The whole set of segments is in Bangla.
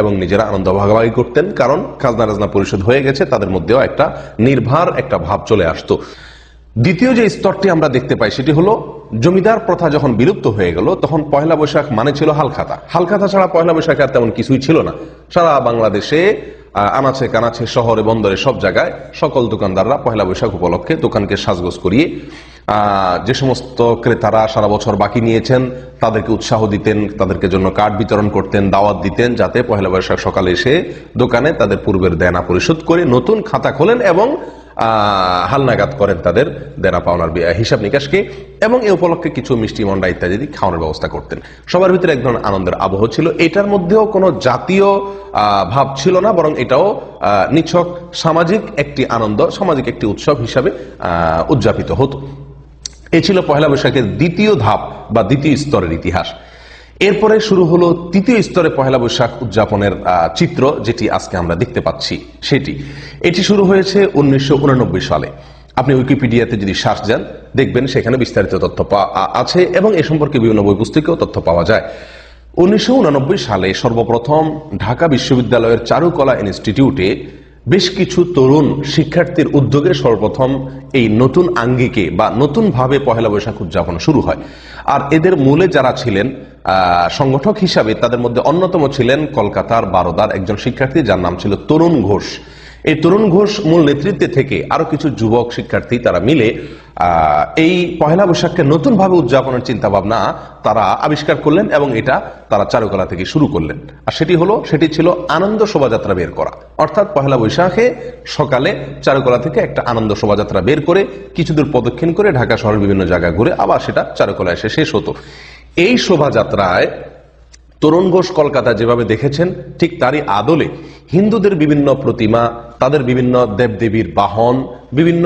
এবং নিজেরা আনন্দ ভাগাভাগি করতেন, কারণ খাজনা রাজনা পরিশোধ হয়ে গেছে, তাদের মধ্যেও একটা নির্ভার একটা ভাব চলে আসতো। দ্বিতীয় যে স্তরটি আমরা দেখতে পাই সেটি হলো জমিদার প্রথা যখন বিলুপ্ত হয়ে গেল, তখন পয়লা বৈশাখ মানে ছিল হালখাতা। হালখাতা ছাড়া পয়লা বৈশাখ আর তেমন কিছুই ছিল না। সারা বাংলাদেশে আনাচে কানাচে, শহরে বন্দরে সব জায়গায় সকল দোকানদাররা পয়লা বৈশাখ উপলক্ষে দোকানকে সাজগোজ করিয়ে যে সমস্ত ক্রেতারা সারা বছর বাকি নিয়েছেন তাদেরকে উৎসাহ দিতেন, তাদেরকে জন্য কার্ড বিতরণ করতেন, দাওয়াত দিতেন, যাতে পয়লা বৈশাখ সকালে এসে দোকানে তাদের পূর্বের দেনা পরিশোধ করে নতুন খাতা খোলেন এবং হালনাগাদ করেন তাদের দেনা পাওনার হিসাব নিকাশকে, এবং এ উপলক্ষে কিছু মিষ্টি মন্ডা ইত্যাদি খাওয়ানোর ব্যবস্থা করতেন। সবার ভিতরে এক ধরনের আনন্দের আবহ ছিল। এটার মধ্যেও কোনো জাতীয় ভাব ছিল না, বরং এটাও নিছক সামাজিক একটি আনন্দ, সামাজিক একটি উৎসব হিসাবে উদযাপিত হতো। এ ছিল পয়লা বৈশাখের দ্বিতীয় ধাপ বা দ্বিতীয় স্তরের ইতিহাস। এরপরে শুরু হলো তৃতীয় স্তরে পয়লা বৈশাখ উদযাপনের চিত্র, যেটি আজকে আমরা দেখতে পাচ্ছি। এটি শুরু হয়েছে 1989 সালে। আপনি উইকিপিডিয়াতে যদি সার্চ দেন দেখবেন সেখানে বিস্তারিত তথ্য আছে এবং এ সম্পর্কে বিভিন্ন বই পুস্তকেও তথ্য পাওয়া যায়। 1989 সালে সর্বপ্রথম ঢাকা বিশ্ববিদ্যালয়ের চারুকলা ইনস্টিটিউটে বেশ কিছু তরুণ শিক্ষার্থীর উদ্যোগে সর্বপ্রথম এই নতুন আঙ্গিকে বা নতুন ভাবে পহেলা বৈশাখ উদযাপন শুরু হয়। আর এদের মূলে যারা ছিলেন সংগঠক হিসাবে, তাদের মধ্যে অন্যতম ছিলেন কলকাতার বারোদার একজন শিক্ষার্থী, যার নাম ছিল তরুণ ঘোষ। এই তরুণ ঘোষ মূল নেতৃত্বে থেকে আরো কিছু যুবক শিক্ষার্থী তারা মিলে এই পহেলা বৈশাখকে নতুন ভাবে উদযাপনের চিন্তা ভাবনা তারা আবিষ্কার করলেন এবং এটা তারা চারুকলা থেকে শুরু করলেন। আর সেটি ছিল আনন্দ শোভাযাত্রা বের করা। অর্থাৎ পহেলা বৈশাখে সকালে চারুকলা থেকে একটা আনন্দ শোভাযাত্রা বের করে কিছুদূর প্রদক্ষিণ করে ঢাকা শহরের বিভিন্ন জায়গায় ঘুরে আবার সেটা চারুকলা এসে শেষ হতো। এই শোভাযাত্রায় তরুণ ঘোষ কলকাতা যেভাবে দেখেছেন ঠিক তারই আদলে হিন্দুদের বিভিন্ন প্রতিমা, তাদের বিভিন্ন দেবদেবীর বাহন, বিভিন্ন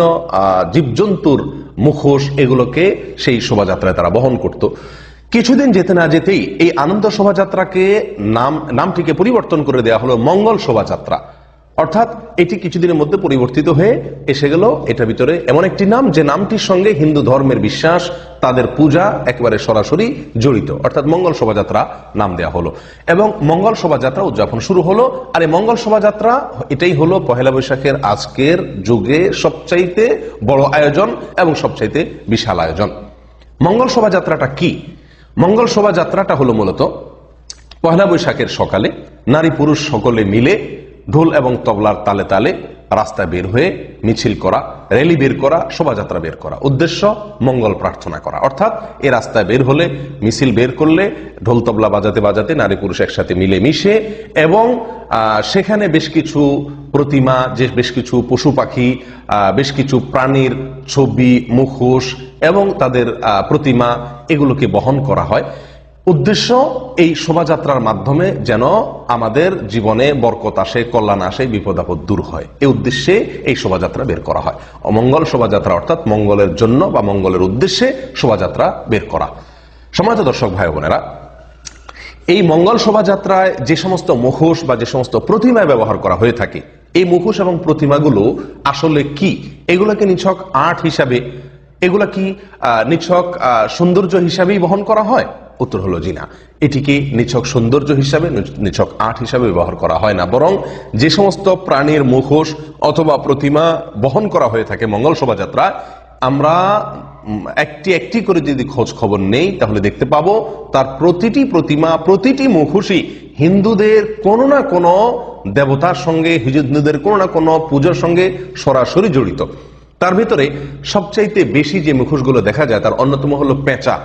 জীবজন্তুর মুখোশ, এগুলোকে সেই শোভাযাত্রায় তারা বহন করত। কিছুদিন যেতে না যেতেই এই আনন্দ শোভাযাত্রাকে নামটিকে পরিবর্তন করে দেওয়া হলো মঙ্গল শোভাযাত্রা। অর্থাৎ এটি কিছুদিনের মধ্যে পরিবর্তিত হয়ে এসে গেল এটার ভিতরে এমন একটি নাম যে নামটির সঙ্গে হিন্দু ধর্মের বিশ্বাস, তাদের পূজা একেবারে সরাসরি জড়িত, অর্থাৎ মঙ্গল শোভাযাত্রা নাম দেওয়া হলো এবং মঙ্গল শোভাযাত্রা উদযাপন শুরু হলো। আর এই মঙ্গল শোভাযাত্রা এটাই হলো পহেলা বৈশাখের আজকের যুগে সবচাইতে বড় আয়োজন এবং সবচাইতে বিশাল আয়োজন। মঙ্গল শোভাযাত্রাটা কি? মঙ্গল শোভাযাত্রাটা হলো মূলত পহেলা বৈশাখের সকালে নারী পুরুষ সকলে মিলে ঢোল এবং তবলার তালে তালে রাস্তায় বের হয়ে মিছিল করা, র্যালি বের করা, শোভাযাত্রা বের করা, উদ্দেশ্য মঙ্গল প্রার্থনা করা। অর্থাৎ এই রাস্তায় বের হলে, মিছিল বের করলে ঢোল তবলা বাজাতে বাজাতে নারী পুরুষ একসাথে মিলে মিশে এবং সেখানে বেশ কিছু প্রতিমা, বেশ কিছু পশু পাখি, বেশ কিছু প্রাণীর ছবি, মুখোশ এবং তাদের প্রতিমা, এগুলোকে বহন করা হয়। উদ্দেশ্য এই শোভাযাত্রার মাধ্যমে যেন আমাদের জীবনে বরকত আসে, কল্যাণ আসে, বিপদ আপদ দূর হয়, এই উদ্দেশ্যে এই শোভাযাত্রা বের করা হয়। অমঙ্গল শোভাযাত্রা অর্থাৎ মঙ্গলের জন্য বা মঙ্গলের উদ্দেশ্যে শোভাযাত্রা বের করা। সম্মানিত দর্শক ভাই বোনেরা, এই মঙ্গল শোভাযাত্রায় যে সমস্ত মুখোশ বা যে সমস্ত প্রতিমা ব্যবহার করা হয়ে থাকে, এই মুখোশ এবং প্রতিমাগুলো আসলে কি? এগুলোকে নিছক আর্ট হিসাবে, এগুলা কি নিছক সৌন্দর্য হিসাবেই বহন করা হয়? উত্তর হলো জি না, এটিকে নিছক সৌন্দর্য হিসাবে, নিছক আর্ট হিসাবে ব্যবহার করা হয় না, বরং যে সমস্ত প্রাণীর মুখোশ অথবা প্রতিমা বহন করা হয়ে থাকে মঙ্গল শোভাযাত্রা, আমরা একটি একটি করে যদি খোঁজ খবর নেই তাহলে দেখতে পাবো তার প্রতিটি প্রতিমা, প্রতিটি মুখোশই হিন্দুদের কোনো না কোনো দেবতার সঙ্গে, হিন্দুদের কোনো না কোনো পূজার সঙ্গে সরাসরি জড়িত। তার ভিতরে সবচাইতে বেশি যে মুখোশগুলো দেখা যায় তার অন্যতম হলো পেঁচা।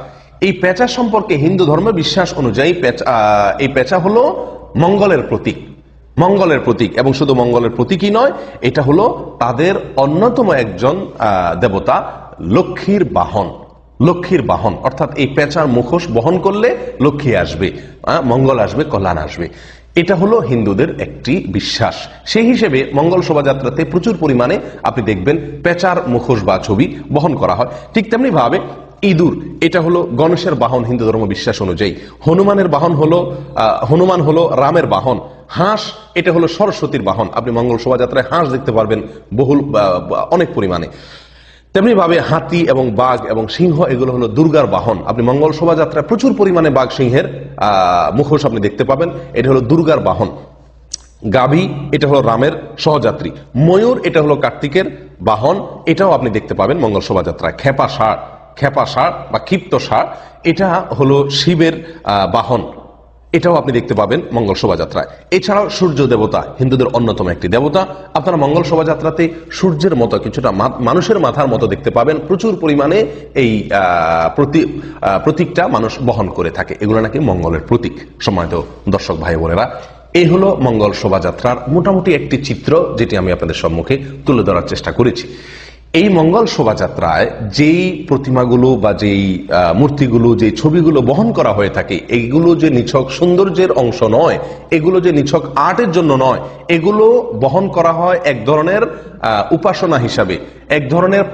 এই পেঁচা সম্পর্কে হিন্দু ধর্মের বিশ্বাস অনুযায়ী এই পেঁচা হলো মঙ্গলের প্রতীক, মঙ্গলের প্রতীক। এবং শুধু মঙ্গলের প্রতীকই নয়, এটা হলো তাদের অন্যতম একজন দেবতা লক্ষ্মীর বাহন, লক্ষ্মীর বাহন। অর্থাৎ এই পেঁচার মুখোশ বহন করলে লক্ষ্মী আসবে, মঙ্গল আসবে, কল্যাণ আসবে। এটা হলো হিন্দুদের একটি বিশ্বাস। সেই হিসেবে মঙ্গল শোভাযাত্রাতে প্রচুর পরিমাণে আপনি দেখবেন পেঁচার মুখোশ বা ছবি বহন করা হয়। ঠিক তেমনি ভাবে ইঁদুর, এটা হলো গণেশের বাহন হিন্দু ধর্ম বিশ্বাস অনুযায়ী। হনুমানের বাহন হলো, হনুমান হলো রামের বাহন। হাঁস, এটা হলো সরস্বতীর বাহন। আপনি মঙ্গল শোভাযাত্রায় হাঁস দেখতে পারবেন বহুল, অনেক পরিমাণে। তেমনি ভাবে হাতি এবং বাঘ এবং সিংহ, এগুলো হলো দুর্গার বাহন। আপনি মঙ্গল শোভাযাত্রায় প্রচুর পরিমাণে বাঘ সিংহের মুখোশ আপনি দেখতে পাবেন, এটা হলো দুর্গার বাহন। গাভী এটা হলো রামের সহযাত্রী, ময়ূর এটা হলো কার্তিকের বাহন, এটাও আপনি দেখতে পাবেন মঙ্গল শোভাযাত্রায়। খেপা ষাঁড় বা ক্ষিপ্ত ষাঁড় এটা হলো শিবের বাহন, এটাও আপনি দেখতে পাবেন মঙ্গল শোভাযাত্রায়। এছাড়াও সূর্য দেবতা হিন্দুদের অন্যতম একটি দেবতা, আপনারা মঙ্গল শোভাযাত্রাতে সূর্যের মতো কিছুটা মানুষের মাথার মতো দেখতে পাবেন। প্রচুর পরিমাণে এই প্রতীকটা মানুষ বহন করে থাকে, এগুলো নাকি মঙ্গলের প্রতীক। সম্মানিত দর্শক ভাই বোনেরা, এই হলো মঙ্গল শোভাযাত্রার মোটামুটি একটি চিত্র, যেটি আমি আপনাদের সম্মুখে তুলে ধরার চেষ্টা করেছি। এই মঙ্গল শোভাযাত্রায় যেই প্রতিমাগুলো বা যেই মূর্তিগুলো, যে ছবিগুলো বহন করা হয়ে থাকে, এগুলো যে নিছক সৌন্দর্যের অংশ নয়, এগুলো যে নিছক আর্টের জন্য নয়, এগুলো বহন করা হয় এক ধরনের উপাসনা হিসাবে, এক ধরনের